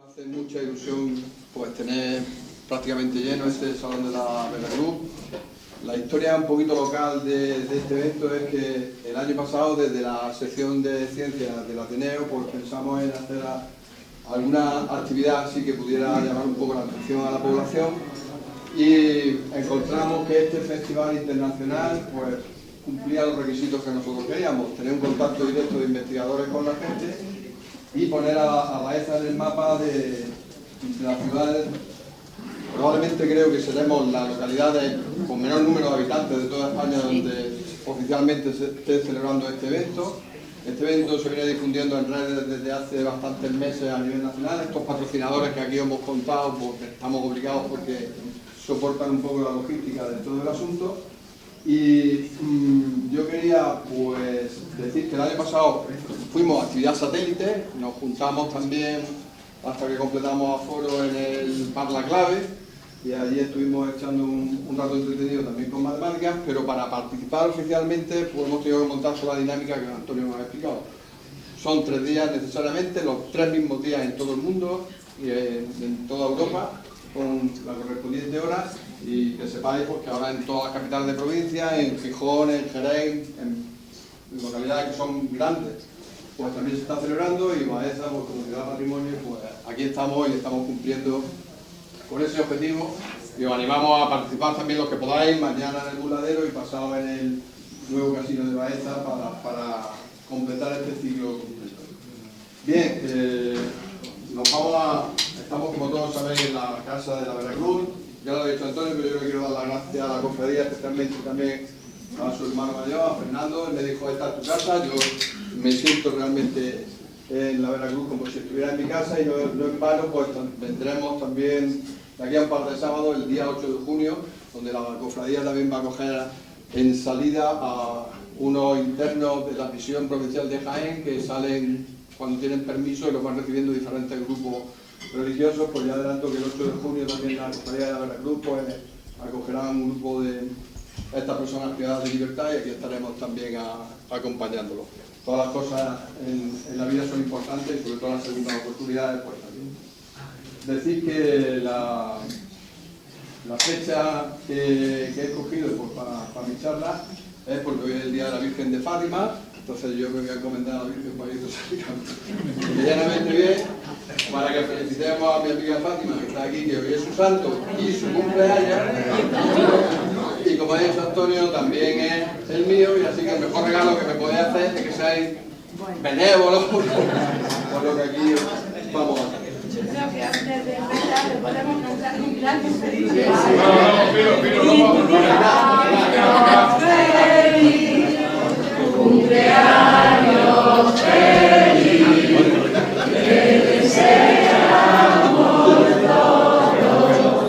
Hace mucha ilusión pues tener prácticamente lleno este Salón de la Vega Club. La historia un poquito local de este evento es que el año pasado, desde la sección de ciencias del Ateneo, pues pensamos en hacer alguna actividad así que pudiera llamar un poco la atención a la población, y encontramos que este festival internacional pues cumplía los requisitos que nosotros queríamos: tener un contacto directo de investigadores con la gente y poner a Baeza en el mapa de las ciudades. Probablemente creo que seremos la localidad con menor número de habitantes de toda España donde oficialmente se esté celebrando este evento. Este evento se viene difundiendo en redes desde hace bastantes meses a nivel nacional. Estos patrocinadores que aquí hemos contado, porque estamos obligados porque soportan un poco la logística de todo el asunto. Y yo quería pues decir que el año pasado fuimos a actividad satélite, nos juntamos también hasta que completamos aforo en el Parla Clave, y allí estuvimos echando un rato entretenido también con matemáticas, pero para participar oficialmente pues hemos tenido que montar toda la dinámica que Antonio nos ha explicado. Son 3 días necesariamente, los 3 mismos días en todo el mundo y en toda Europa, con la correspondiente hora, y que sepáis pues, que ahora en todas las capitales de provincia, en Gijón, en Jerez, en localidades que son grandes, pues también se está celebrando, y Baeza, pues, como ciudad patrimonio, pues aquí estamos y estamos cumpliendo con ese objetivo, y os animamos a participar también los que podáis, mañana en el Burladero y pasado en el nuevo casino de Baeza para completar este ciclo completo. Bien, estamos, como todos sabéis, en la casa de la Veracruz. Ya lo ha dicho Antonio, pero yo le quiero dar las gracias a la cofradía, especialmente también a su hermano mayor, a Fernando. Él me dijo: esta es tu casa. Yo me siento realmente en la Veracruz como si estuviera en mi casa, y no en vano pues vendremos también de aquí a un par de sábados, el día 8 de junio, donde la cofradía también va a acoger en salida a unos internos de la misión provincial de Jaén que salen cuando tienen permiso y los van recibiendo diferentes grupos religiosos. Pues ya adelanto que el 8 de junio también la cofradía de la Veracruz pues acogerá un grupo de estas personas privadas de libertad, y aquí estaremos también acompañándolos. Todas las cosas en la vida son importantes, y sobre todo las segundas oportunidades pues también. Decir que la fecha que he escogido pues, para mi charla es porque hoy es el Día de la Virgen de Fátima. Entonces yo me voy a encomendar a la Virgen para que esto salga medianamente bien, para que felicitemos a mi amiga Fátima, que está aquí, que hoy es su santo y su cumpleaños. Y como ha dicho Antonio, también es el mío, y así que el mejor regalo que me podéis hacer es que seáis benévolos por lo que aquí vamos a hacer. Yo creo que antes de empezar le podemos cantar un gran feliz. Cumpleaños feliz, que te deseamos todos.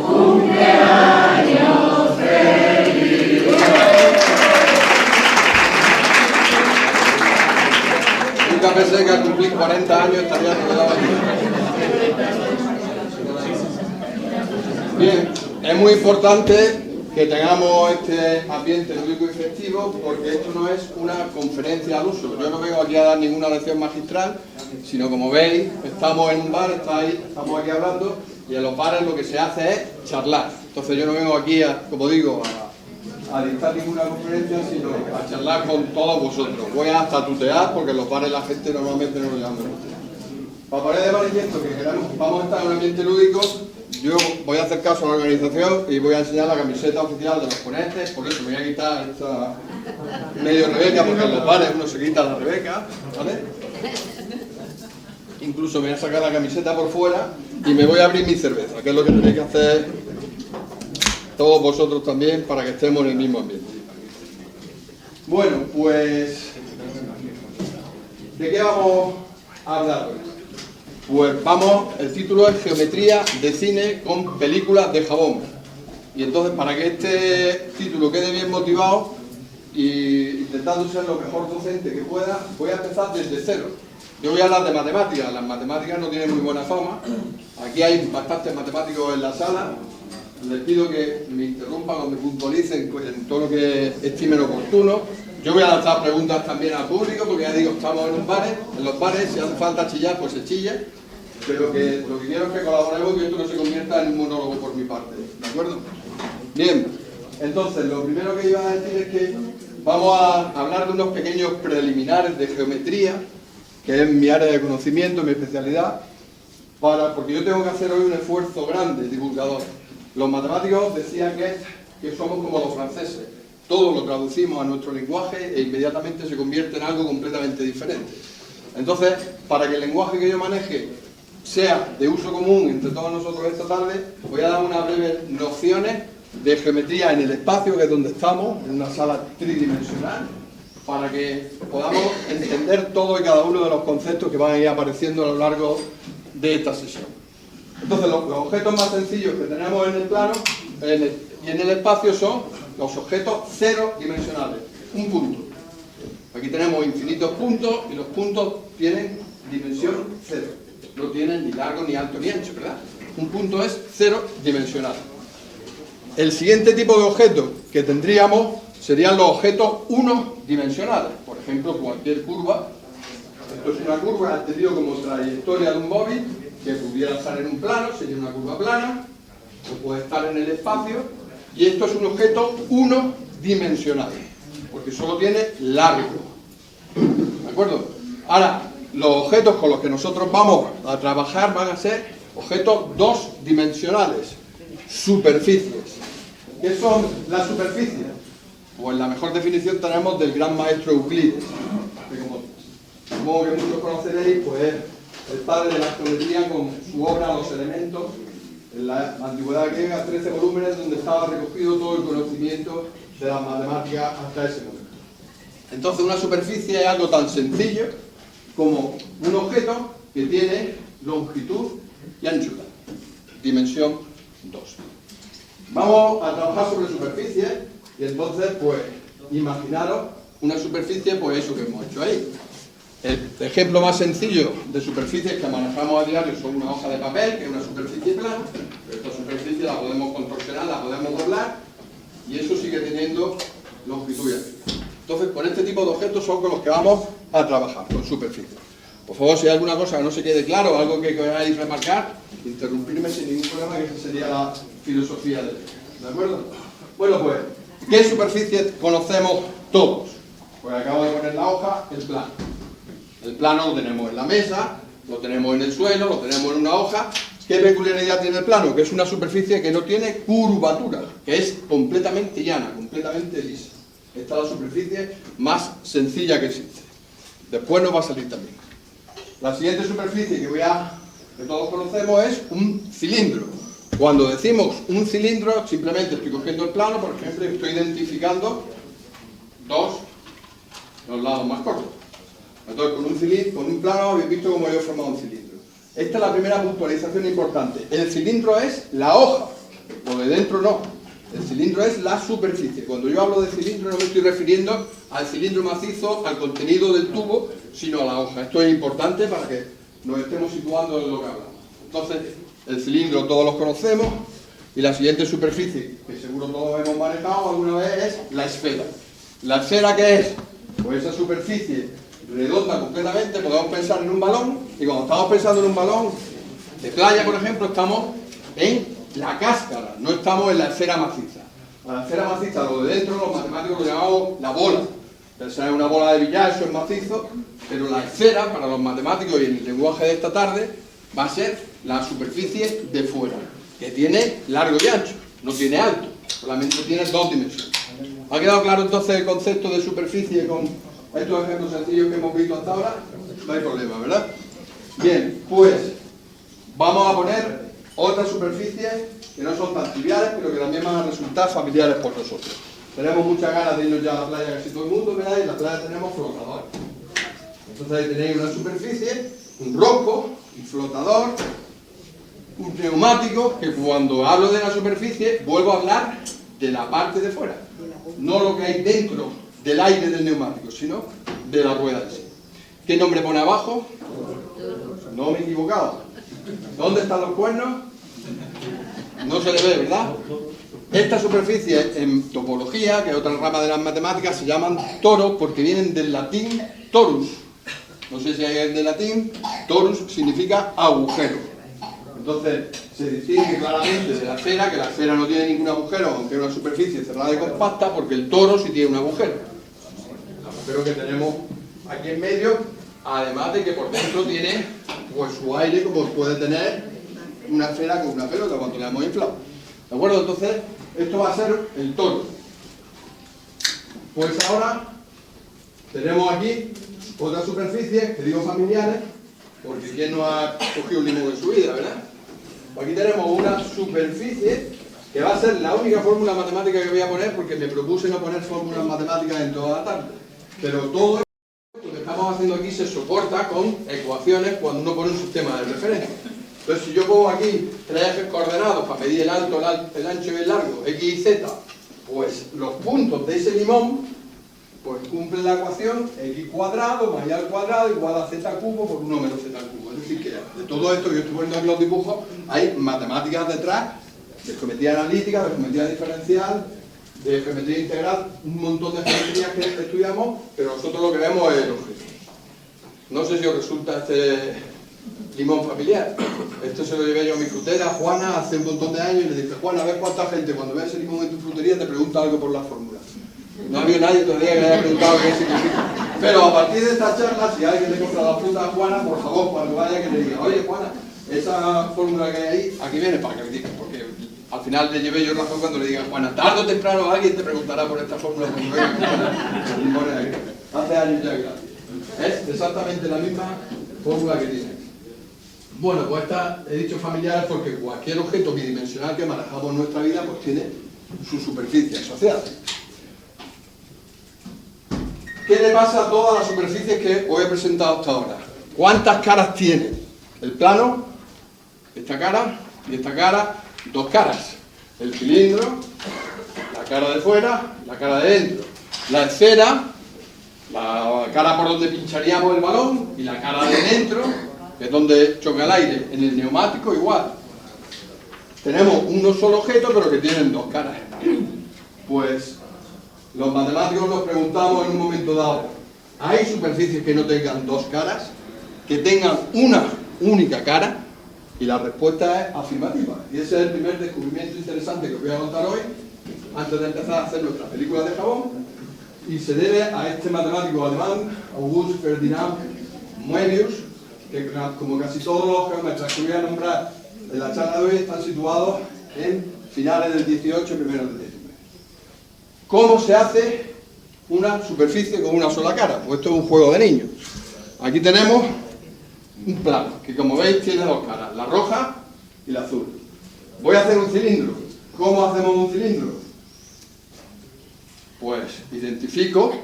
Cumpleaños feliz. Nunca pensé que al cumplir 40 años estaría rodeado aquí. Bien, es muy importante que tengamos este ambiente lúdico y festivo, porque esto no es una conferencia al uso. Yo no vengo aquí a dar ninguna lección magistral, sino, como veis, estamos en un bar, estamos aquí hablando, y en los bares lo que se hace es charlar. Entonces yo no vengo aquí, como digo, a dictar ninguna conferencia, sino a charlar con todos vosotros. Voy hasta tutear, porque en los bares la gente normalmente no lo llama. Para poner de manifiesto que vamos a estar en un ambiente lúdico, yo voy a hacer caso a la organización y voy a enseñar la camiseta oficial de los ponentes. Por eso me voy a quitar esta medio Rebeca, porque en los bares uno se quita la Rebeca, ¿vale? Incluso me voy a sacar la camiseta por fuera y me voy a abrir mi cerveza, que es lo que tenéis que hacer todos vosotros también, para que estemos en el mismo ambiente. Bueno, pues ¿de qué vamos a hablar hoy? Pues el título es Geometría de cine con películas de jabón. Y entonces, para que este título quede bien motivado y intentando ser lo mejor docente que pueda, voy a empezar desde cero. Yo voy a hablar de matemáticas. Las matemáticas no tienen muy buena fama. Aquí hay bastantes matemáticos en la sala. Les pido que me interrumpan o me puntualicen en todo lo que estimen oportuno. Yo voy a lanzar preguntas también al público, porque ya digo, estamos en los bares, si hace falta chillar, pues se chilla. pero lo que quiero es que colaboremos y que esto no se convierta en un monólogo por mi parte, ¿de acuerdo? Bien, entonces lo primero que iba a decir es que vamos a hablar de unos pequeños preliminares de geometría, que es mi área de conocimiento, mi especialidad, porque yo tengo que hacer hoy un esfuerzo grande, divulgador. Los matemáticos decían que somos como los franceses, todo lo traducimos a nuestro lenguaje e inmediatamente se convierte en algo completamente diferente. Entonces, para que el lenguaje que yo maneje sea de uso común entre todos nosotros esta tarde, voy a dar unas breves nociones de geometría en el espacio, que es donde estamos, en una sala tridimensional, para que podamos entender todo y cada uno de los conceptos que van a ir apareciendo a lo largo de esta sesión. Entonces, los objetos más sencillos que tenemos en el plano y en el espacio son los objetos cero dimensionales, un punto. Aquí tenemos infinitos puntos y los puntos tienen dimensión cero. No tienen ni largo, ni alto, ni ancho, ¿verdad? Un punto es cero dimensional. El siguiente tipo de objetos que tendríamos serían los objetos unidimensionales. Por ejemplo, cualquier curva. Esto es una curva entendido como trayectoria de un móvil que pudiera estar en un plano, sería una curva plana, o puede estar en el espacio, y esto es un objeto unidimensional, porque solo tiene largo. ¿De acuerdo? Ahora, los objetos con los que nosotros vamos a trabajar van a ser objetos dos dimensionales, superficies. ¿Qué son las superficies? Pues la mejor definición tenemos del gran maestro Euclides, que como supongo que muchos conoceréis, pues es el padre de la geometría con su obra Los Elementos, en la antigüedad griega, 13 volúmenes donde estaba recogido todo el conocimiento de las matemáticas hasta ese momento. Entonces, una superficie es algo tan sencillo como un objeto que tiene longitud y anchura, dimensión 2. Vamos a trabajar sobre superficies y entonces, pues, imaginaros una superficie, pues eso que hemos hecho ahí. El ejemplo más sencillo de superficies que manejamos a diario son una hoja de papel, que es una superficie plana, pero esta superficie la podemos contorsionar, la podemos doblar, y eso sigue teniendo longitud y anchura. Entonces, con este tipo de objetos son con los que vamos a trabajar, con superficies. Por favor, si hay alguna cosa que no se quede claro, algo que queráis remarcar, interrumpirme sin ningún problema, que esa sería la filosofía de esto. ¿De acuerdo? Bueno, pues, ¿qué superficies conocemos todos? Pues acabo de poner la hoja, el plano. El plano lo tenemos en la mesa, lo tenemos en el suelo, lo tenemos en una hoja. ¿Qué peculiaridad tiene el plano? Que es una superficie que no tiene curvatura, que es completamente llana, completamente lisa. Esta es la superficie más sencilla que existe. Después nos va a salir también. La siguiente superficie que todos conocemos es un cilindro. Cuando decimos un cilindro, simplemente estoy cogiendo el plano, por ejemplo, y estoy identificando los lados más cortos. Entonces, con un plano habéis visto cómo yo he formado un cilindro. Esta es la primera puntualización importante. El cilindro es la hoja, lo de dentro no. El cilindro es la superficie. Cuando yo hablo de cilindro no me estoy refiriendo al cilindro macizo, al contenido del tubo, sino a la hoja. Esto es importante para que nos estemos situando en lo que hablamos. Entonces, el cilindro todos los conocemos, y la siguiente superficie, que seguro todos hemos manejado alguna vez, es la esfera. ¿La esfera qué es? Pues esa superficie redonda completamente. Podemos pensar en un balón, y cuando estamos pensando en un balón de playa, por ejemplo, estamos en la cáscara, no estamos en la esfera maciza. La esfera maciza, lo de dentro, los matemáticos lo llamamos la bola. Pensar en una bola de billar, eso es macizo, pero la esfera, para los matemáticos y en el lenguaje de esta tarde, va a ser la superficie de fuera, que tiene largo y ancho, no tiene alto, solamente tiene dos dimensiones. ¿Ha quedado claro entonces el concepto de superficie con estos ejemplos sencillos que hemos visto hasta ahora? No hay problema, ¿verdad? Bien, pues vamos a poner otras superficies que no son tan triviales, pero que también van a resultar familiares por nosotros. Tenemos muchas ganas de irnos ya a la playa, casi todo el mundo, ¿verdad? Y en la playa tenemos flotadores. Entonces ahí tenéis una superficie, un ronco, un flotador, un neumático, que cuando hablo de la superficie vuelvo a hablar de la parte de fuera, no lo que hay dentro del aire del neumático, sino de la rueda en sí. ¿Qué nombre pone abajo? No me he equivocado. ¿Dónde están los cuernos? No se le ve, ¿verdad? Esta superficie en topología, que es otra rama de las matemáticas, se llaman toros porque vienen del latín torus, No sé si hay de latín, torus significa agujero. Entonces se distingue claramente de la esfera, que la esfera no tiene ningún agujero, aunque es una superficie cerrada y compacta, porque el toro sí tiene un agujero. El agujero que tenemos aquí en medio, además de que por dentro tiene pues su aire, como puede tener una esfera con una pelota cuando la hemos inflado. ¿De acuerdo? Entonces, esto va a ser el toro. Pues ahora tenemos aquí otras superficies, que digo familiares, porque ¿quién no ha cogido un limón en su vida, verdad? Aquí tenemos una superficie que va a ser la única fórmula matemática que voy a poner, porque me propuse no poner fórmulas matemáticas en toda la tarde. Pero todo esto que estamos haciendo aquí se soporta con ecuaciones cuando uno pone un sistema de referencia. Entonces, si yo pongo aquí tres ejes coordenados para medir el alto, el ancho y el largo, x y z, pues los puntos de ese limón pues cumplen la ecuación x cuadrado más y al cuadrado igual a z cubo por 1 menos z cubo. Es decir, que de todo esto que yo estoy poniendo aquí los dibujos, hay matemáticas detrás, de geometría analítica, de geometría diferencial, de geometría integral, un montón de geometrías que estudiamos, pero nosotros lo que vemos es el objeto. No sé si os resulta este limón familiar. Esto se lo llevé yo a mi frutera, Juana, hace un montón de años, y le dije: Juana, a ver cuánta gente cuando ve ese limón en tu frutería te pregunta algo por la fórmula. No ha habido nadie todavía que le haya preguntado qué significa. Pero a partir de esta charla, si alguien le compra la fruta a Juana, por favor, cuando vaya, que le diga: oye, Juana, esa fórmula que hay ahí, aquí viene para que me digas, porque al final le llevé yo razón cuando le diga: Juana, tarde o temprano alguien te preguntará por esta fórmula cuando venga los limones aquí. Hace años ya, gracias. Es exactamente la misma fórmula que tiene. Bueno, pues esta he dicho familiares porque cualquier objeto bidimensional que manejamos en nuestra vida pues tiene su superficie asociada. ¿Qué le pasa a todas las superficies que os he presentado hasta ahora? ¿Cuántas caras tiene? El plano, esta cara y esta cara, dos caras. El cilindro, la cara de fuera, la cara de dentro. La esfera, la cara por donde pincharíamos el balón, y la cara de dentro, que es donde choca el aire. En el neumático igual. Tenemos un solo objeto, pero que tienen dos caras. Pues los matemáticos nos preguntamos en un momento dado: ¿hay superficies que no tengan dos caras? ¿Que tengan una única cara? Y la respuesta es afirmativa. Y ese es el primer descubrimiento interesante que os voy a contar hoy, antes de empezar a hacer nuestras películas de jabón. Y se debe a este matemático alemán, August Ferdinand Möbius, que como casi todos los geómetras que voy a nombrar en la charla de hoy están situados en finales del 18 y primeros del 19. ¿Cómo se hace una superficie con una sola cara? Pues esto es un juego de niños. Aquí tenemos un plano, que como veis tiene dos caras, la roja y la azul. Voy a hacer un cilindro. ¿Cómo hacemos un cilindro? Pues identifico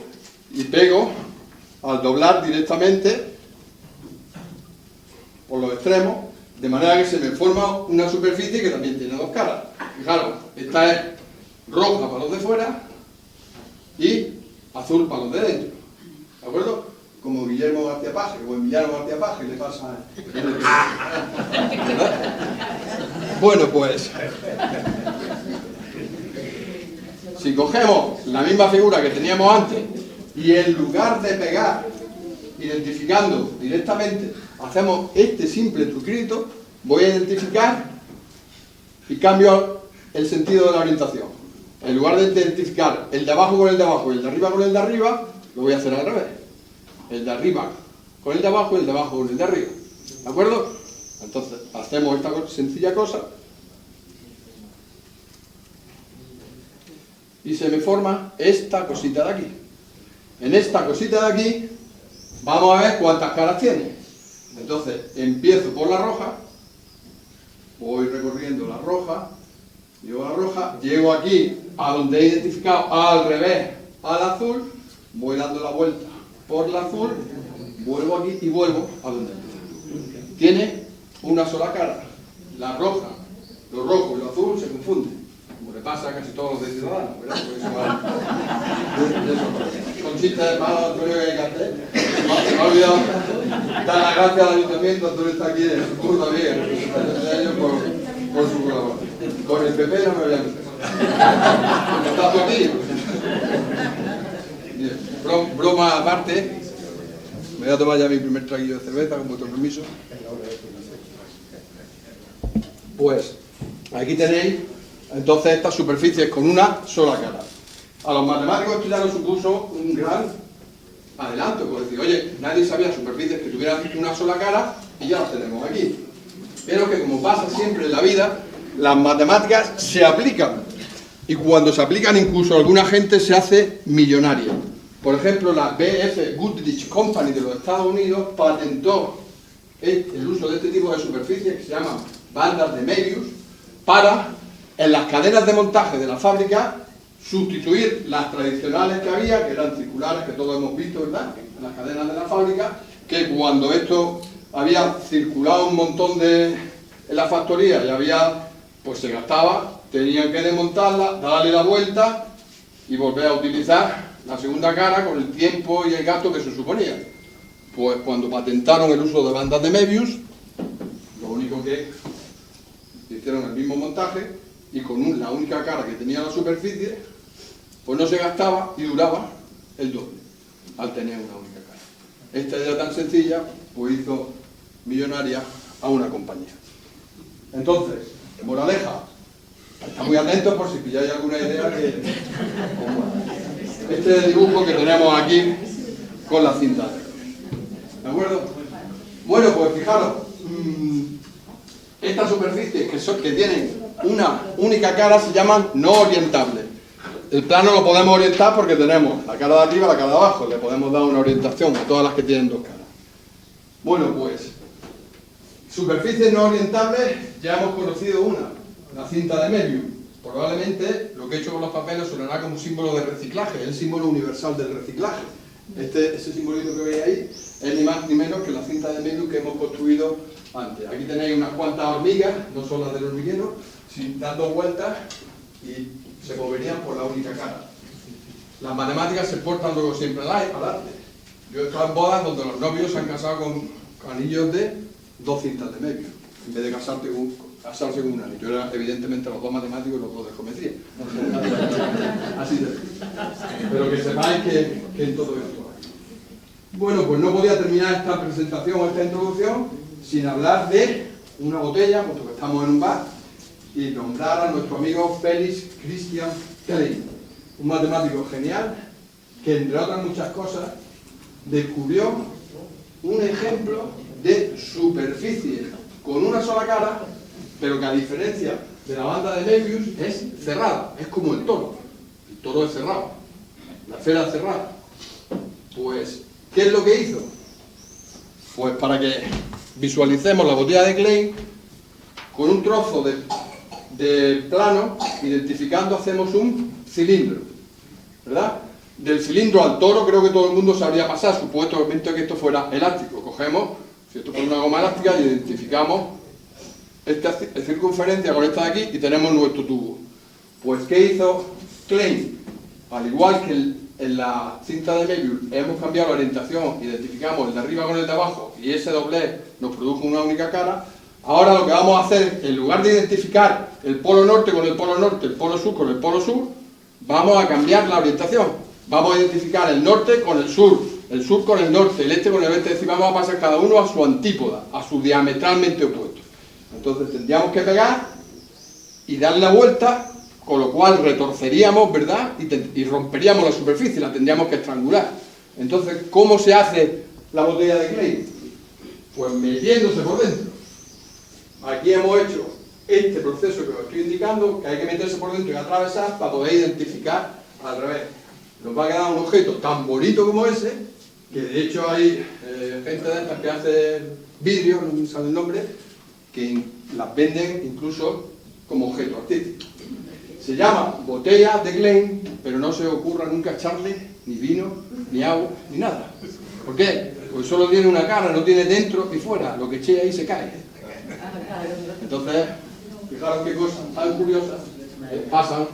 y pego al doblar directamente por los extremos, de manera que se me forma una superficie que también tiene dos caras. Fijaros, esta es roja para los de fuera y azul para los de dentro. ¿De acuerdo? Como Guillermo García Paje, o en Guillermo García Paje le pasa... ¿verdad? Bueno, pues... si cogemos la misma figura que teníamos antes y en lugar de pegar, identificando directamente, hacemos este simple truquito, voy a identificar y cambio el sentido de la orientación. En lugar de identificar el de abajo con el de abajo y el de arriba con el de arriba, lo voy a hacer al revés. El de arriba con el de abajo y el de abajo con el de arriba. ¿De acuerdo? Entonces, hacemos esta sencilla cosa y se me forma esta cosita de aquí. En esta cosita de aquí vamos a ver cuántas caras tiene. Entonces, empiezo por la roja, voy recorriendo la roja, llego aquí a donde he identificado al revés al azul, voy dando la vuelta por la azul, vuelvo aquí y vuelvo a donde empecé. Tiene una sola cara. La roja, lo rojo y lo azul se confunden, como le pasa a casi todos los de Ciudadanos, ¿verdad? Son chistes de malo, Antonio, que hay que hacer. Se me ha olvidado dar las gracias al ayuntamiento. Antonio está aquí en su curso también, en representación de ellos por su colaboración. Con el PP no me voy a meter. ¿Estás por ti? Broma aparte, Me voy a tomar ya mi primer traguillo de cerveza, con vuestro permiso. Pues aquí tenéis entonces estas superficies con una sola cara. A los matemáticos esto ya nos supuso un gran adelanto, por decir, oye, nadie sabía superficies que tuvieran una sola cara y ya las tenemos aquí. Pero que como pasa siempre en la vida, las matemáticas se aplican. Y cuando se aplican incluso alguna gente se hace millonaria. Por ejemplo, la B.F. Goodrich Company de los Estados Unidos patentó el uso de este tipo de superficies que se llaman bandas de Möbius para, en las cadenas de montaje de la fábrica, sustituir las tradicionales que había, que eran circulares, que todos hemos visto, ¿verdad?, en las cadenas de la fábrica, que cuando esto había circulado un montón en la factoría y había, pues se gastaba, tenían que desmontarla, darle la vuelta y volver a utilizar la segunda cara con el tiempo y el gasto que se suponía. Pues cuando patentaron el uso de bandas de Möbius, lo único que hicieron el mismo montaje y con la única cara que tenía la superficie, pues no se gastaba y duraba el doble al tener una única cara. Esta idea tan sencilla pues hizo millonaria a una compañía. Entonces, moraleja, está muy atentos por si pilláis alguna idea que... Este es el dibujo que tenemos aquí con la cinta. ¿De acuerdo? Bueno, pues fijaros, estas superficies que tienen una única cara se llaman no orientables. El plano lo podemos orientar porque tenemos la cara de arriba y la cara de abajo. Le podemos dar una orientación a todas las que tienen dos caras. Bueno, pues, superficies no orientables, ya hemos conocido una, la cinta de Möbius. Probablemente lo que he hecho con los papeles sonará como un símbolo de reciclaje, es el símbolo universal del reciclaje. Ese simbolito que veis ahí es ni más ni menos que la cinta de Möbius que hemos construido antes. Aquí tenéis unas cuantas hormigas, no son las del hormiguero, dando vueltas y se moverían por la única cara. Las matemáticas se portan luego siempre al arte. Yo he estado en bodas donde los novios se han casado con anillos de 2 cintas de Möbius, en vez de casarse con un anillo. Eran evidentemente los dos matemáticos y los dos de geometría. Así de. Pero que sepáis que en todo esto hay. Bueno, pues no podía terminar esta presentación o esta introducción sin hablar de una botella, puesto que estamos en un bar, y nombrar a nuestro amigo Felix Christian Klein, un matemático genial que, entre otras muchas cosas, descubrió un ejemplo de superficie con una sola cara, pero que a diferencia de la banda de Möbius es cerrada, es como el toro. El toro es cerrado, la esfera es cerrada. Pues, ¿qué es lo que hizo? Pues para que visualicemos la botella de Klein, con un trozo de plano, identificando, hacemos un cilindro, ¿verdad? Del cilindro al toro creo que todo el mundo sabría pasar, supuestamente que esto fuera elástico. Cogemos, si esto fuera una goma elástica, y identificamos esta circunferencia con esta de aquí y tenemos nuestro tubo. Pues, ¿qué hizo Klein? Al igual que en la cinta de Möbius hemos cambiado la orientación, identificamos el de arriba con el de abajo y ese doblez nos produjo una única cara. Ahora lo que vamos a hacer, en lugar de identificar el polo norte con el polo norte, el polo sur con el polo sur, vamos a cambiar la orientación. Vamos a identificar el norte con el sur con el norte, el este con el oeste, es decir, vamos a pasar cada uno a su antípoda, a su diametralmente opuesto. Entonces tendríamos que pegar y darle la vuelta, con lo cual retorceríamos, ¿verdad? Y romperíamos la superficie, la tendríamos que estrangular. Entonces, ¿cómo se hace la botella de Klein? Pues metiéndose por dentro. Aquí hemos hecho este proceso que os estoy indicando, que hay que meterse por dentro y atravesar para poder identificar al revés. Nos va a quedar un objeto tan bonito como ese, que de hecho hay gente de estas que hace vidrio, no me sale el nombre, que las venden incluso como objeto artístico. Se llama botella de Klein, pero no se os ocurra nunca echarle ni vino, ni agua, ni nada. ¿Por qué? Porque solo tiene una cara, no tiene dentro y fuera. Lo que eche ahí se cae. Entonces, fijaros qué cosas tan curiosas pasan,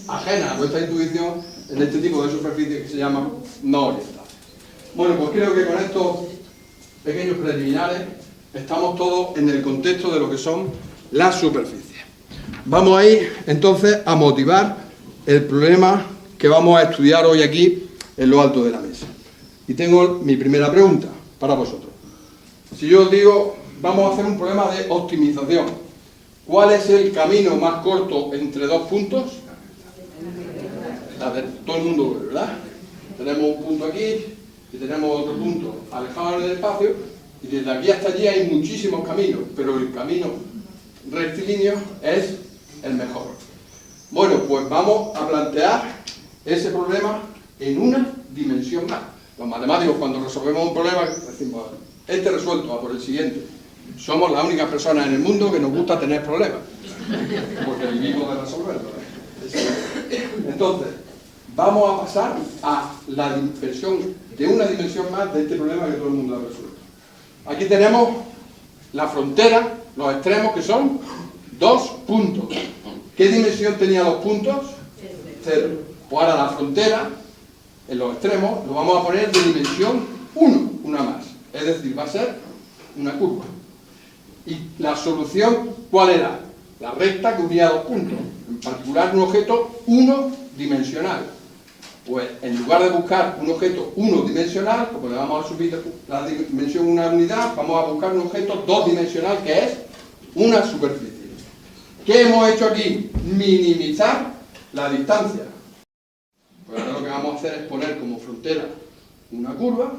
ajenas a nuestra intuición, en este tipo de superficies que se llaman no orientadas. Bueno, pues creo que con estos pequeños preliminares estamos todos en el contexto de lo que son las superficies. Vamos a ir entonces a motivar el problema que vamos a estudiar hoy aquí en lo alto de la mesa. Y tengo mi primera pregunta. para vosotros. Si yo os digo, vamos a hacer un problema de optimización. ¿Cuál es el camino más corto entre dos puntos? A ver, todo el mundo lo ve, ¿verdad? Tenemos un punto aquí y tenemos otro punto alejado en el espacio, y desde aquí hasta allí hay muchísimos caminos, pero el camino rectilíneo es el mejor. Bueno, pues vamos a plantear ese problema en una dimensión más. Los matemáticos, cuando resolvemos un problema, decimos, este resuelto, va por el siguiente. Somos las únicas personas en el mundo que nos gusta tener problemas, porque vivimos de resolverlos. Entonces, vamos a pasar a la versión de una dimensión más de este problema que todo el mundo ha resuelto. Aquí tenemos la frontera, los extremos, que son 2 puntos. ¿Qué dimensión tenía los puntos? 0. Pues ahora la frontera, en los extremos, lo vamos a poner de dimensión 1, una más. Es decir, va a ser una curva. ¿Y la solución cuál era? La recta que unía 2 puntos. En particular, un objeto unidimensional. Pues en lugar de buscar un objeto unidimensional, como le vamos a subir la dimensión una unidad, vamos a buscar un objeto 2-dimensional, que es una superficie. ¿Qué hemos hecho aquí? Minimizar la distancia. Pues ahora lo que vamos a hacer es poner como frontera una curva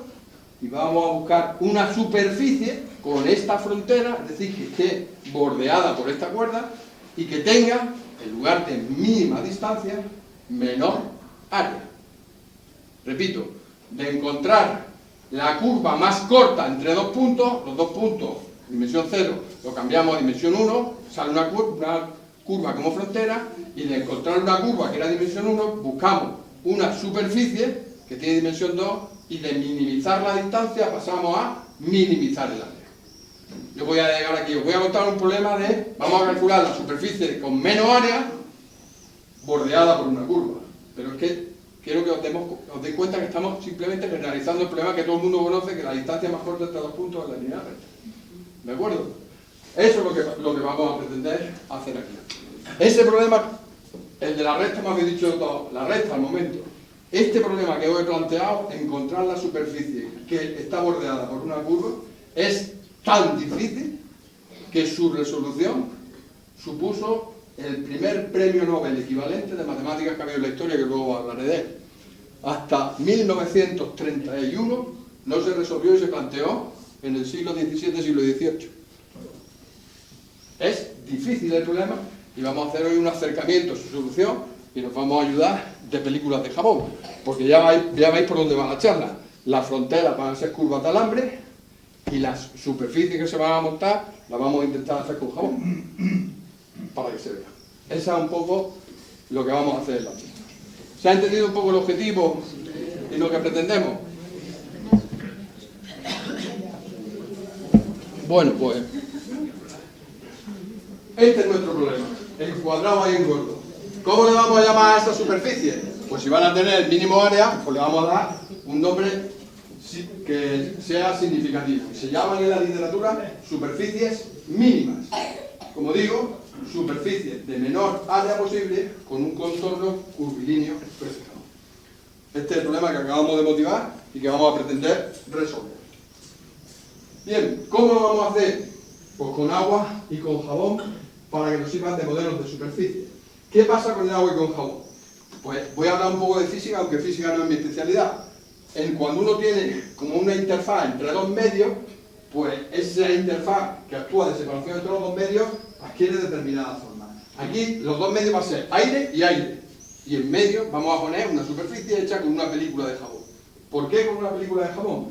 y vamos a buscar una superficie con esta frontera, es decir, que esté bordeada por esta cuerda y que tenga, en lugar de mínima distancia, menor área. Repito, de encontrar la curva más corta entre 2 puntos, los 2 puntos, dimensión 0, lo cambiamos a dimensión 1, sale una curva como frontera, y de encontrar una curva que era dimensión 1, buscamos una superficie que tiene dimensión 2, y de minimizar la distancia pasamos a minimizar el área. Yo voy a llegar aquí, os voy a contar un problema de, vamos a calcular la superficie con menos área, bordeada por una curva. Pero es que quiero que os deis cuenta que estamos simplemente generalizando el problema que todo el mundo conoce, que la distancia más corta entre 2 puntos es la línea recta. ¿De acuerdo? Eso es lo que vamos a pretender hacer aquí. Ese problema, el de la recta, me habéis dicho todo, la recta al momento. Este problema que os he planteado, encontrar la superficie que está bordeada por una curva, es tan difícil que su resolución supuso el primer premio Nobel equivalente de matemáticas que ha habido en la historia, que luego hablaré de él. Hasta 1931 no se resolvió y se planteó en el siglo XVII, siglo XVIII. Es difícil el problema y vamos a hacer hoy un acercamiento a su solución y nos vamos a ayudar de películas de jabón, porque ya veis por dónde va la charla. Las fronteras van a ser curvas de alambre y las superficies que se van a montar las vamos a intentar hacer con jabón, para que se vea. Esa es un poco lo que vamos a hacer en la charla. ¿Se ha entendido un poco el objetivo y lo que pretendemos? Bueno, pues este es nuestro problema, el cuadrado ahí engordo. ¿Cómo le vamos a llamar a esa superficie? Pues si van a tener el mínimo área, pues le vamos a dar un nombre que sea significativo. Se llaman en la literatura superficies mínimas. Como digo, superficies de menor área posible con un contorno curvilíneo perfecto. Este es el problema que acabamos de motivar y que vamos a pretender resolver. Bien, ¿cómo lo vamos a hacer? Pues con agua y con jabón, para que nos sirvan de modelos de superficie. ¿Qué pasa con el agua y con jabón? Pues voy a hablar un poco de física, aunque física no es mi especialidad. Cuando uno tiene como una interfaz entre dos medios, pues esa interfaz que actúa de separación entre los dos medios adquiere determinada forma. Aquí los dos medios van a ser aire y aire. Y en medio vamos a poner una superficie hecha con una película de jabón. ¿Por qué con una película de jabón?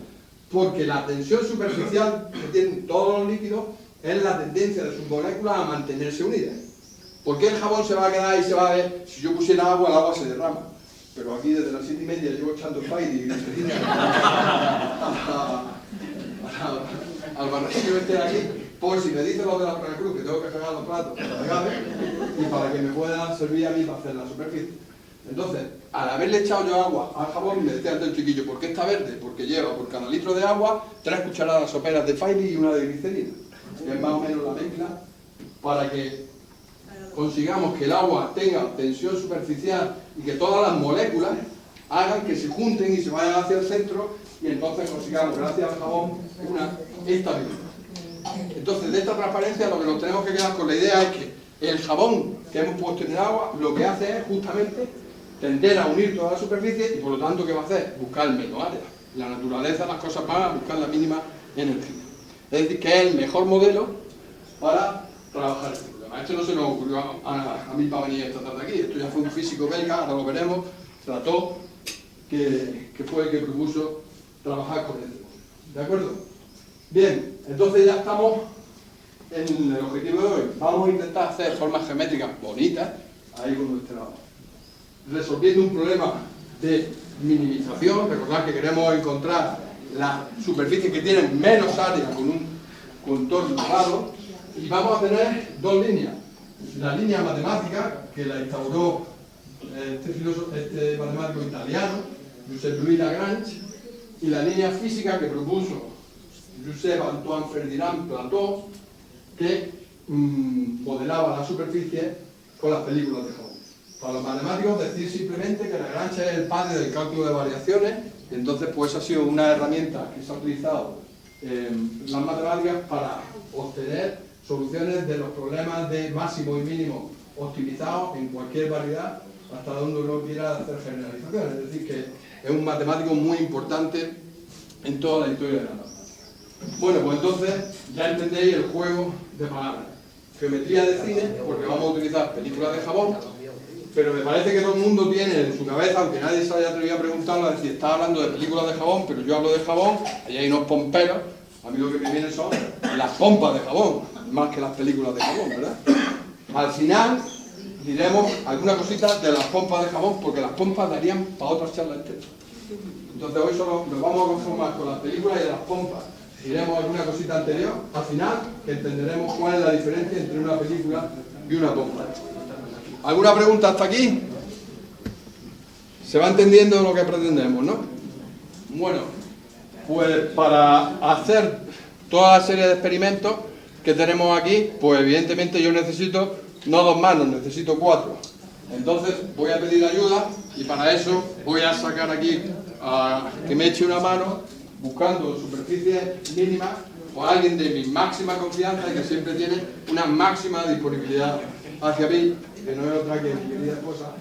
Porque la tensión superficial que tienen todos los líquidos es la tendencia de sus moléculas a mantenerse unidas. ¿Por qué el jabón se va a quedar y se va a ver? Si yo pusiera agua, el agua se derrama. Pero aquí desde las 7:30 llevo echando el país y al barranquillo este de aquí, por si me dicen los de la Cruz que tengo que fregar los platos y para que me puedan servir a mí para hacer la superficie. Entonces, al haberle echado yo agua al jabón, me decía antes el chiquillo, ¿por qué está verde? Porque lleva por cada litro de agua 3 cucharadas soperas de Fairy y una de glicerina. Que es más o menos la mezcla para que consigamos que el agua tenga tensión superficial y que todas las moléculas hagan que se junten y se vayan hacia el centro y entonces consigamos, gracias al jabón, una estabilidad. Entonces, de esta transparencia lo que nos tenemos que quedar con la idea es que el jabón que hemos puesto en el agua lo que hace es justamente tender a unir toda la superficie y por lo tanto, ¿qué va a hacer? Buscar el menos área. La naturaleza, las cosas van a buscar la mínima energía. Es decir, que es el mejor modelo para trabajar este problema. Esto no se nos ocurrió a mí para venir esta tarde aquí. Esto ya fue un físico belga, ahora lo veremos, trató, que fue el que propuso trabajar con este modelo. ¿De acuerdo? Bien, entonces ya estamos en el objetivo de hoy. Vamos a intentar hacer formas geométricas bonitas, ahí con nuestra... resolviendo un problema de minimización. Recordad que queremos encontrar las superficies que tienen menos área con un contorno raro, y vamos a tener dos líneas. La línea matemática, que la instauró este matemático italiano, Josep Louis Lagrange, y la línea física que propuso Josep Antoine Ferdinand Plateau, que modelaba la superficie con las películas de jabón. Para los matemáticos, decir simplemente que Lagrange es el padre del cálculo de variaciones, y entonces pues ha sido una herramienta que se ha utilizado en las matemáticas para obtener soluciones de los problemas de máximo y mínimo optimizados en cualquier variedad, hasta donde uno quiera hacer generalizaciones. Es decir, que es un matemático muy importante en toda la historia de la matemática. Bueno, pues entonces ya entendéis el juego de palabras. Geometría de cine, porque vamos a utilizar películas de jabón, pero me parece que todo el mundo tiene en su cabeza, aunque nadie se haya atrevido a preguntarlo, a decir, está hablando de películas de jabón, pero yo hablo de jabón, allí hay unos pomperos, a mí lo que me vienen son las pompas de jabón, más que las películas de jabón, ¿verdad? Al final diremos alguna cosita de las pompas de jabón, porque las pompas darían para otras charlas enteras. Entonces hoy solo nos vamos a conformar con las películas y de las pompas. Diremos alguna cosita anterior, al final entenderemos cuál es la diferencia entre una película y una pompa. ¿Alguna pregunta hasta aquí? ¿Se va entendiendo lo que pretendemos, no? Bueno, pues para hacer toda la serie de experimentos que tenemos aquí, pues evidentemente yo necesito no 2 manos, necesito 4. Entonces voy a pedir ayuda y para eso voy a sacar aquí que me eche una mano buscando superficies mínimas o alguien de mi máxima confianza y que siempre tiene una máxima disponibilidad hacia mí, que no es otra que mi querida esposa.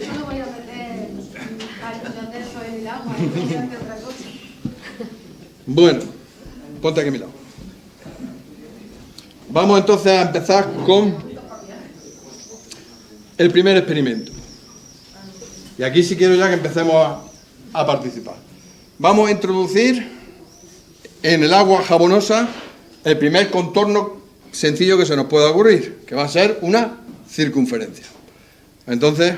Yo no voy a meter cariño de eso en el agua, voy a hacer otra cosa. Bueno, ponte aquí a mi lado. Vamos entonces a empezar con el primer experimento. Y aquí sí quiero ya que empecemos a participar. Vamos a introducir en el agua jabonosa el primer contorno sencillo que se nos pueda ocurrir, que va a ser una circunferencia. Entonces,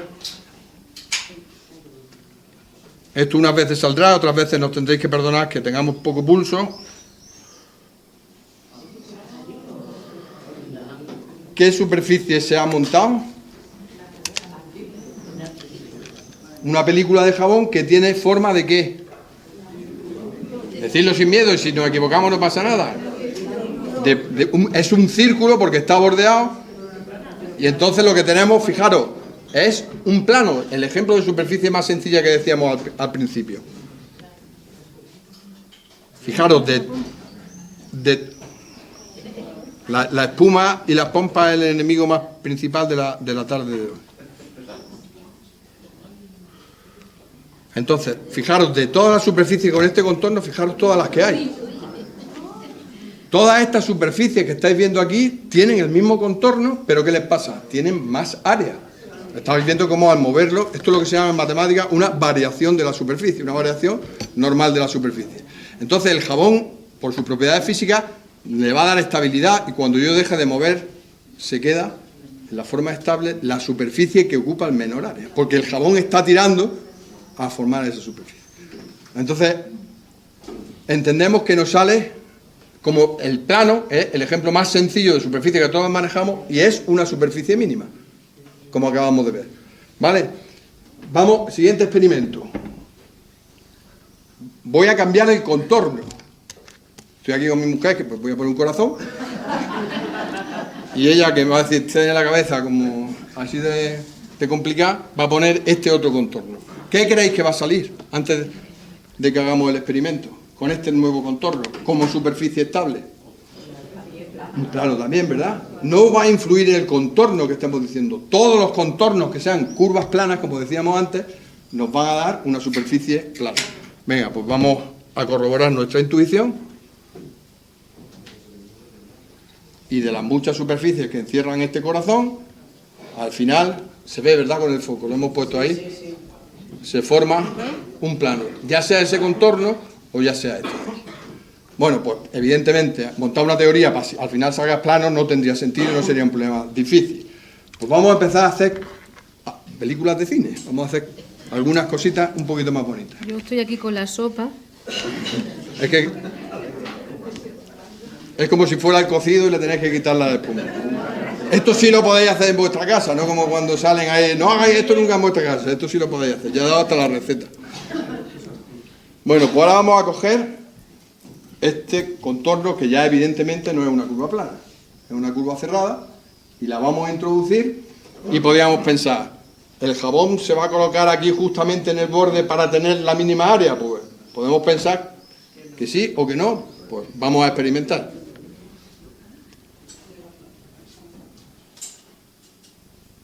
esto unas veces saldrá, otras veces nos tendréis que perdonar que tengamos poco pulso. ¿Qué superficie se ha montado? Una película de jabón que tiene forma de ¿qué? Decidlo sin miedo y si nos equivocamos no pasa nada. Es un círculo porque está bordeado y entonces lo que tenemos, fijaros, es un plano, el ejemplo de superficie más sencilla que decíamos al principio. Fijaros, la espuma y las pompas es el enemigo más principal de la tarde de hoy. Entonces, fijaros, de todas las superficies con este contorno, fijaros todas las que hay. Todas estas superficies que estáis viendo aquí tienen el mismo contorno, pero ¿qué les pasa? Tienen más área. Estáis viendo cómo al moverlo, esto es lo que se llama en matemáticas una variación de la superficie, una variación normal de la superficie. Entonces el jabón, por sus propiedades físicas, le va a dar estabilidad y cuando yo deje de mover, se queda en la forma estable la superficie que ocupa el menor área, porque el jabón está tirando a formar esa superficie. Entonces, entendemos que nos sale como el plano, es el ejemplo más sencillo de superficie que todos manejamos y es una superficie mínima, como acabamos de ver. ¿Vale? Vamos, siguiente experimento. Voy a cambiar el contorno. Estoy aquí con mi mujer, que pues voy a poner un corazón, y ella, que me va a decir, tiene la cabeza como así de complicada, va a poner este otro contorno. ¿Qué creéis que va a salir antes de que hagamos el experimento con este nuevo contorno como superficie estable? Claro, también, ¿verdad? No va a influir en el contorno que estamos diciendo. Todos los contornos que sean curvas planas, como decíamos antes, nos van a dar una superficie plana. Venga, pues vamos a corroborar nuestra intuición. Y de las muchas superficies que encierran este corazón, al final se ve, ¿verdad? Con el foco, lo hemos puesto ahí, se forma un plano, ya sea ese contorno o ya sea este. Bueno, pues evidentemente montar una teoría para al final salgas plano no tendría sentido y no sería un problema difícil. Pues vamos a empezar a hacer películas de cine, vamos a hacer algunas cositas un poquito más bonitas. Yo estoy aquí con la sopa. Es que es como si fuera el cocido y le tenéis que quitar la espuma. Esto sí lo podéis hacer en vuestra casa, no como cuando salen ahí, no hagáis esto nunca en vuestra casa, esto sí lo podéis hacer, ya he dado hasta la receta. Bueno, pues ahora vamos a coger este contorno que ya evidentemente no es una curva plana, es una curva cerrada y la vamos a introducir y podríamos pensar, ¿el jabón se va a colocar aquí justamente en el borde para tener la mínima área? Pues podemos pensar que sí o que no, pues vamos a experimentar.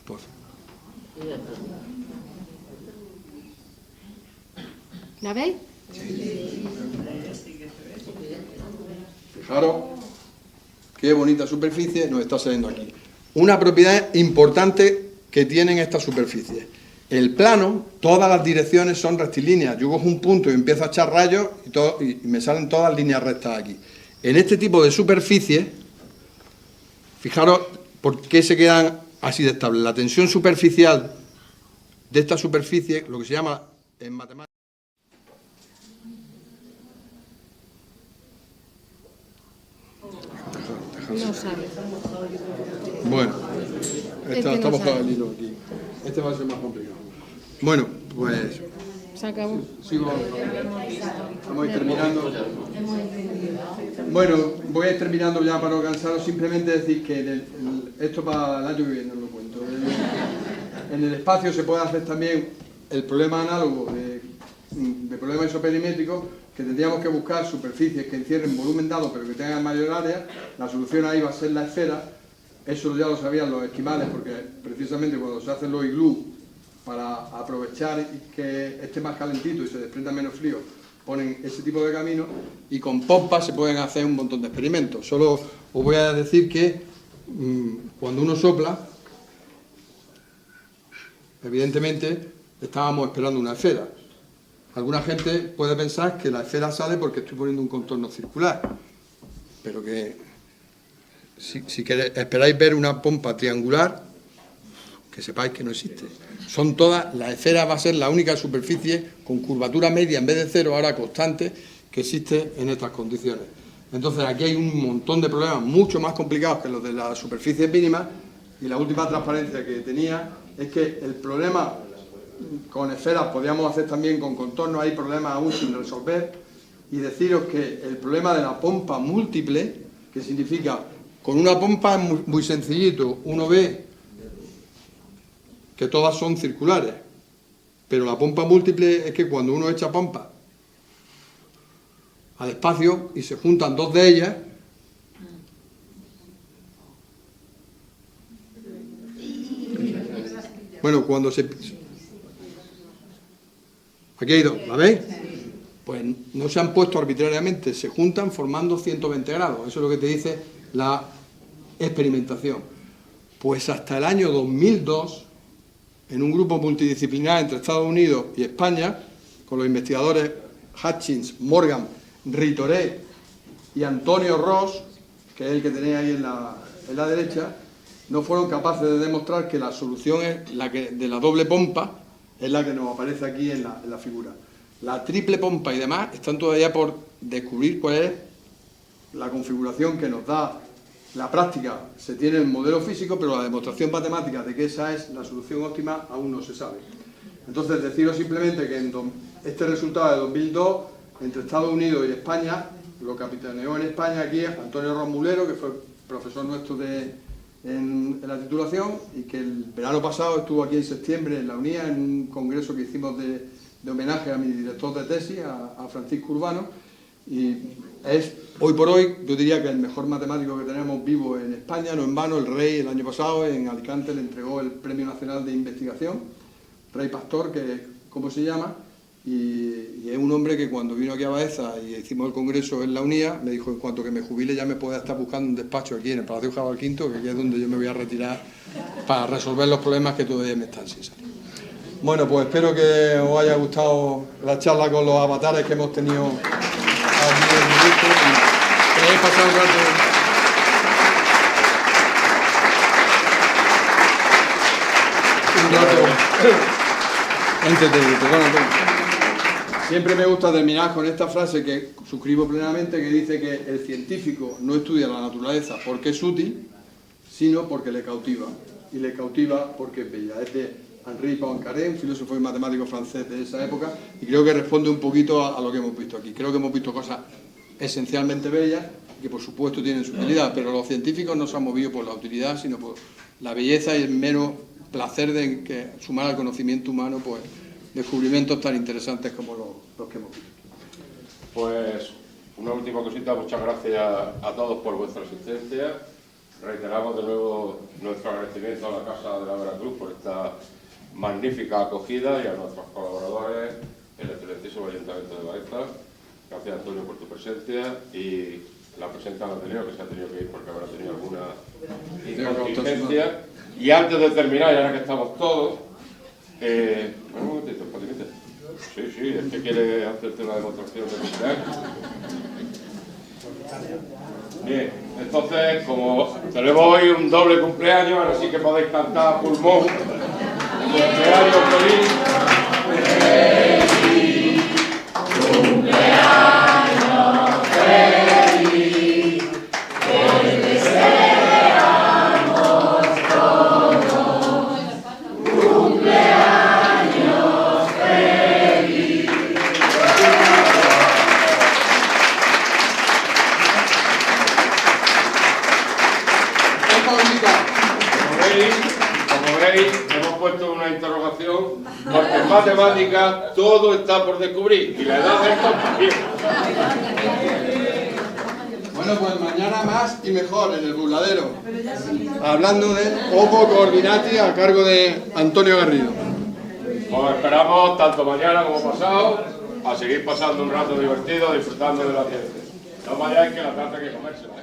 Pues. ¿La veis? Fijaros qué bonita superficie nos está saliendo aquí. Una propiedad importante que tienen estas superficies. El plano, todas las direcciones son rectilíneas. Yo cojo un punto y empiezo a echar rayos y me salen todas líneas rectas aquí. En este tipo de superficies, fijaros por qué se quedan así de estables. La tensión superficial de esta superficie, lo que se llama en matemáticas. No sabe. Bueno, no estamos sabe. con el hilo aquí. Este va a ser más complicado. Bueno, pues Se acabó. sigo. Vamos a ir terminando. Bueno, voy a ir terminando ya para no cansaros. Simplemente decir que esto para el año que viene os lo cuento. En el espacio se puede hacer también el problema análogo de problema isoperimétrico, que tendríamos que buscar superficies que encierren volumen dado pero que tengan mayor área. La solución ahí va a ser la esfera. Eso ya lo sabían los esquimales, porque precisamente cuando se hacen los iglú para aprovechar que esté más calentito y se desprenda menos frío, ponen ese tipo de camino, y con pompas se pueden hacer un montón de experimentos. Solo os voy a decir que cuando uno sopla, evidentemente estábamos esperando una esfera. Alguna gente puede pensar que la esfera sale porque estoy poniendo un contorno circular, pero que si esperáis ver una pompa triangular, que sepáis que no existe. Son todas, la esfera va a ser la única superficie con curvatura media en vez de cero, ahora constante, que existe en estas condiciones. Entonces aquí hay un montón de problemas mucho más complicados que los de las superficies mínimas, y la última transparencia que tenía es que el problema con esferas podríamos hacer también con contornos, hay problemas aún sin resolver, y deciros que el problema de la pompa múltiple, que significa, con una pompa es muy sencillito, uno ve que todas son circulares, pero la pompa múltiple es que cuando uno echa pompa al espacio y se juntan dos de ellas, bueno, cuando se... Aquí hay dos, ¿la veis? Pues no se han puesto arbitrariamente, se juntan formando 120 grados, eso es lo que te dice la experimentación. Pues hasta el año 2002, en un grupo multidisciplinar entre Estados Unidos y España, con los investigadores Hutchins, Morgan, Ritoré y Antonio Ross, que es el que tenéis ahí en la derecha, no fueron capaces de demostrar que la solución es la que, de la doble pompa, es la que nos aparece aquí en la figura. La triple pompa y demás están todavía por descubrir cuál es la configuración que nos da la práctica. Se tiene el modelo físico, pero la demostración matemática de que esa es la solución óptima aún no se sabe. Entonces, deciros simplemente que este resultado de 2002, entre Estados Unidos y España, lo capitaneó en España aquí Antonio Romulero, que fue profesor nuestro en la titulación, y que el verano pasado estuvo aquí en septiembre en la UNIA en un congreso que hicimos de homenaje a mi director de tesis, a Francisco Urbano, y es hoy por hoy, yo diría que el mejor matemático que tenemos vivo en España. No en vano, el Rey el año pasado en Alicante le entregó el Premio Nacional de Investigación, Rey Pastor, que es como se llama, y es un hombre que cuando vino aquí a Baeza y hicimos el congreso en la UNIA, me dijo: en cuanto que me jubile ya me pueda estar buscando un despacho aquí en el Palacio Jabal V, que aquí es donde yo me voy a retirar para resolver los problemas que todavía me están sin salir. Bueno, pues espero que os haya gustado la charla con los avatares que hemos tenido aquí en directo, y que hayáis pasado un rato entretenido. Siempre me gusta terminar con esta frase que suscribo plenamente, que dice que el científico no estudia la naturaleza porque es útil, sino porque le cautiva, y le cautiva porque es bella. Es de Henri Poincaré, un filósofo y matemático francés de esa época, y creo que responde un poquito a lo que hemos visto aquí. Creo que hemos visto cosas esencialmente bellas, que por supuesto tienen su utilidad, pero los científicos no se han movido por la utilidad, sino por la belleza y el mero placer de que sumar al conocimiento humano pues descubrimientos tan interesantes como los que hemos visto. Pues una última cosita: muchas gracias a todos por vuestra asistencia. Reiteramos de nuevo nuestro agradecimiento a la Casa de la Veracruz por esta magnífica acogida, y a nuestros colaboradores, el excelentísimo Ayuntamiento de Baeza. Gracias, Antonio, por tu presencia, y la presenta la Ateneo, que se ha tenido que ir porque habrá tenido alguna inconsistencia. Y antes de terminar, y ahora que estamos todos, un momentito, Patimita. Sí, es que quiere hacerte una demostración de cumpleaños. Bien, entonces, como tenemos hoy un doble cumpleaños, ahora sí que podéis cantar a pulmón. Cumpleaños feliz. Cumpleaños feliz, que deseamos todos. Cumpleaños feliz. Como veis, hemos puesto una interrogación, porque en matemáticas todo está por descubrir, y la edad de esto también. Bueno, pues mañana más y mejor en el burladero, hablando de Homo Coordinati a cargo de Antonio Garrido. Os esperamos tanto mañana como pasado a seguir pasando un rato divertido, disfrutando de la ciencia. No vayáis, que la tarde hay que comérsela.